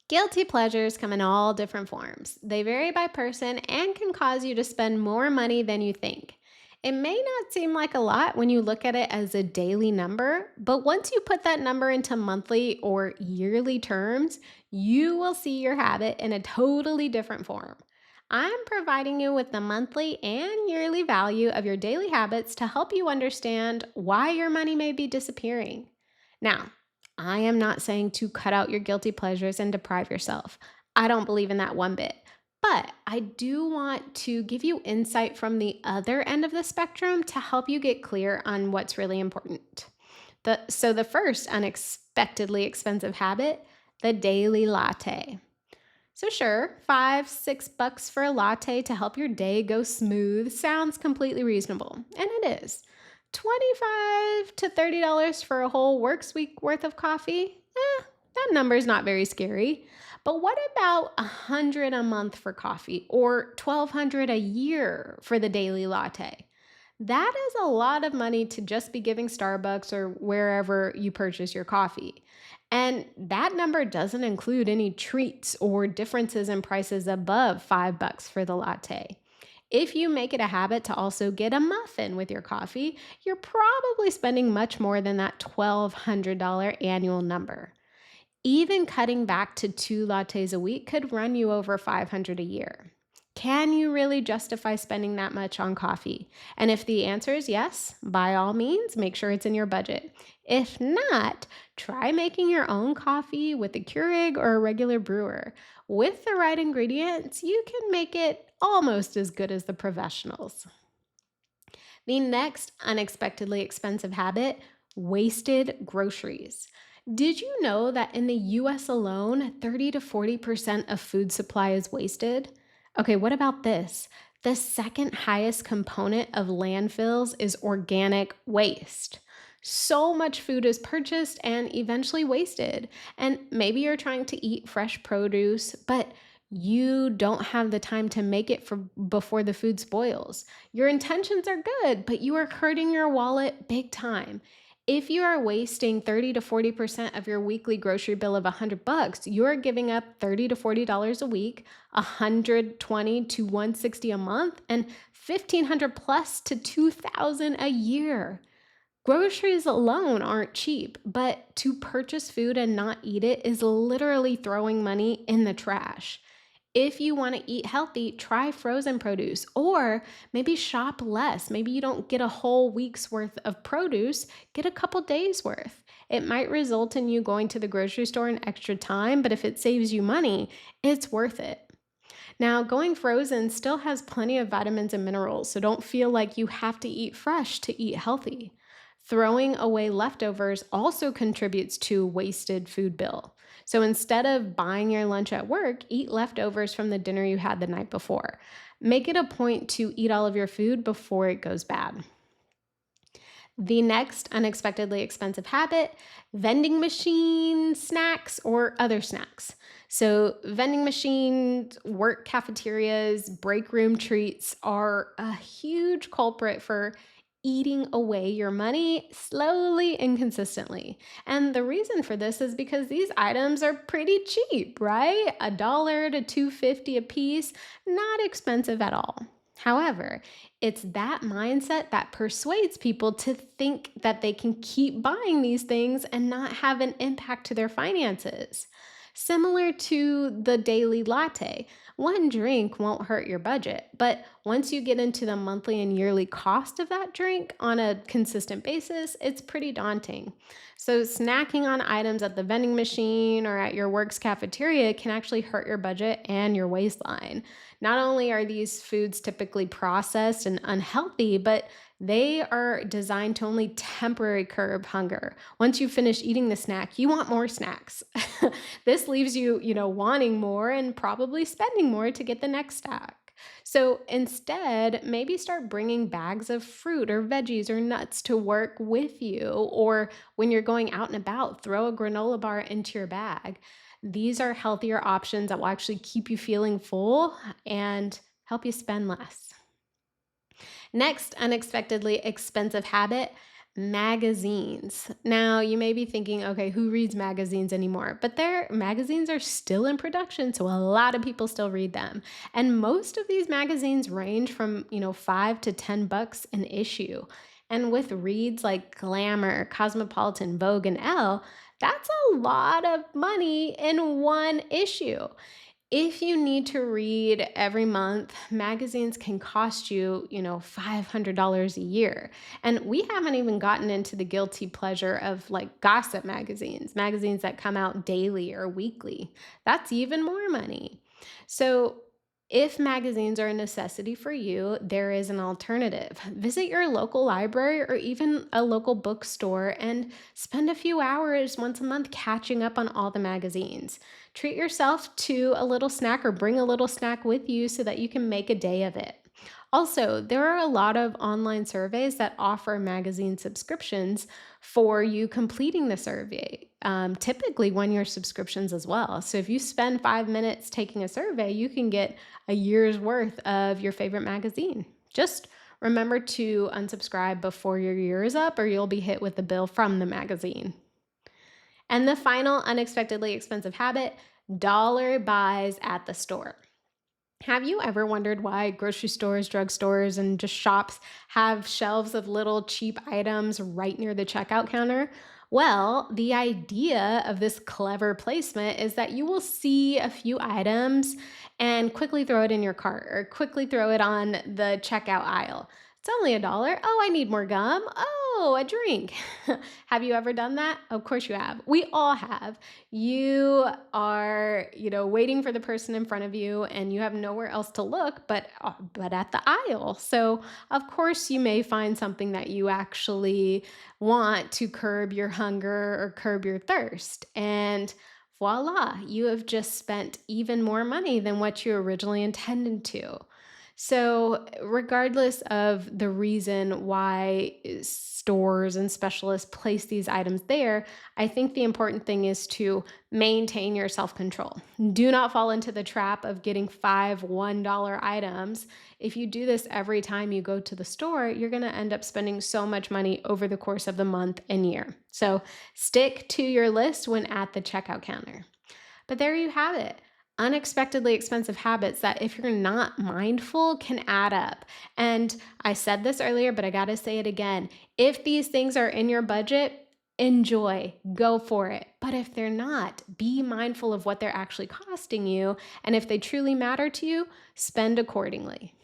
Guilty pleasures come in all different forms. They vary by person and can cause you to spend more money than you think. It may not seem like a lot when you look at it as a daily number, but once you put that number into monthly or yearly terms, you will see your habit in a totally different form. I'm providing you with the monthly and yearly value of your daily habits to help you understand why your money may be disappearing. Now, I am not saying to cut out your guilty pleasures and deprive yourself. I don't believe in that one bit. But I do want to give you insight from the other end of the spectrum to help you get clear on what's really important. The first unexpectedly expensive habit, the daily latte. So sure, 5, $6 for a latte to help your day go smooth sounds completely reasonable, and it is. 25 to $30 for a whole works week worth of coffee? That number's not very scary. But what about 100 a month for coffee or 1200 a year for the daily latte? That is a lot of money to just be giving Starbucks or wherever you purchase your coffee. And that number doesn't include any treats or differences in prices above $5 for the latte. If you make it a habit to also get a muffin with your coffee, you're probably spending much more than that $1,200 annual number. Even cutting back to 2 lattes a week could run you over 500 a year. Can you really justify spending that much on coffee? And if the answer is yes, by all means, make sure it's in your budget. If not, try making your own coffee with a Keurig or a regular brewer. With the right ingredients, you can make it almost as good as the professionals. The next unexpectedly expensive habit, wasted groceries. Did you know that in the US alone, 30 to 40% of food supply is wasted? Okay, what about this? The second highest component of landfills is organic waste. So much food is purchased and eventually wasted. And maybe you're trying to eat fresh produce, but you don't have the time to make it for before the food spoils. Your intentions are good, but you are hurting your wallet big time. If you are wasting 30 to 40% of your weekly grocery bill of $100, you are giving up $30 to $40 a week, 120 to 160 a month, and 1500 plus to 2000 a year. Groceries alone aren't cheap, but to purchase food and not eat it is literally throwing money in the trash. If you want to eat healthy, try frozen produce or maybe shop less. Maybe you don't get a whole week's worth of produce, get a couple days worth. It might result in you going to the grocery store an extra time, but if it saves you money, it's worth it. Now, going frozen still has plenty of vitamins and minerals, so don't feel like you have to eat fresh to eat healthy. Throwing away leftovers also contributes to wasted food bill. So instead of buying your lunch at work, eat leftovers from the dinner you had the night before. Make it a point to eat all of your food before it goes bad. The next unexpectedly expensive habit, vending machine snacks or other snacks. So, vending machines, work cafeterias, break room treats are a huge culprit for eating away your money slowly and consistently. And the reason for this is because these items are pretty cheap, right? $1 to 2.50 a piece, not expensive at all. However, it's that mindset that persuades people to think that they can keep buying these things and not have an impact to their finances. Similar to the daily latte, one drink won't hurt your budget, but once you get into the monthly and yearly cost of that drink on a consistent basis, it's pretty daunting. So, snacking on items at the vending machine or at your work's cafeteria can actually hurt your budget and your waistline. Not only are these foods typically processed and unhealthy, but they are designed to only temporarily curb hunger. Once you finish eating the snack, you want more snacks. This leaves you, wanting more and probably spending more to get the next stack. So instead, maybe start bringing bags of fruit or veggies or nuts to work with you. Or when you're going out and about, throw a granola bar into your bag. These are healthier options that will actually keep you feeling full and help you spend less. Next unexpectedly expensive habit, Magazines. Now, you may be thinking, okay, who reads magazines anymore? But their magazines are still in production, so a lot of people still read them. And most of these magazines range from, 5 to 10 bucks an issue. And with reads like Glamour, Cosmopolitan, Vogue, and Elle, that's a lot of money in one issue. If you need to read every month, magazines can cost you, $500 a year. And we haven't even gotten into the guilty pleasure of like gossip magazines, magazines that come out daily or weekly. That's even more money. So, if magazines are a necessity for you, there is an alternative. Visit your local library or even a local bookstore and spend a few hours once a month catching up on all the magazines. Treat yourself to a little snack or bring a little snack with you so that you can make a day of it. Also, there are a lot of online surveys that offer magazine subscriptions for you completing the survey, typically 1 year subscriptions as well. So if you spend 5 minutes taking a survey, you can get a year's worth of your favorite magazine. Just remember to unsubscribe before your year is up, or you'll be hit with the bill from the magazine. And the final unexpectedly expensive habit, dollar buys at the store. Have you ever wondered why grocery stores, drugstores, and just shops have shelves of little cheap items right near the checkout counter? Well, the idea of this clever placement is that you will see a few items and quickly throw it in your cart or quickly throw it on the checkout aisle. It's only $1. Oh, I need more gum. Oh, a drink. Have you ever done that? Of course you have. We all have. You are, waiting for the person in front of you and you have nowhere else to look but at the aisle. So, of course you may find something that you actually want to curb your hunger or curb your thirst. And voila, you have just spent even more money than what you originally intended to. So, regardless of the reason why stores and specialists place these items there, I think the important thing is to maintain your self control. Do not fall into the trap of getting five $1 items. If you do this every time you go to the store, you're going to end up spending so much money over the course of the month and year. So, stick to your list when at the checkout counter. But there you have it. Unexpectedly expensive habits that, if you're not mindful, can add up. And I said this earlier, but I got to say it again. If these things are in your budget, enjoy, go for it. But if they're not, be mindful of what they're actually costing you. And if they truly matter to you, spend accordingly.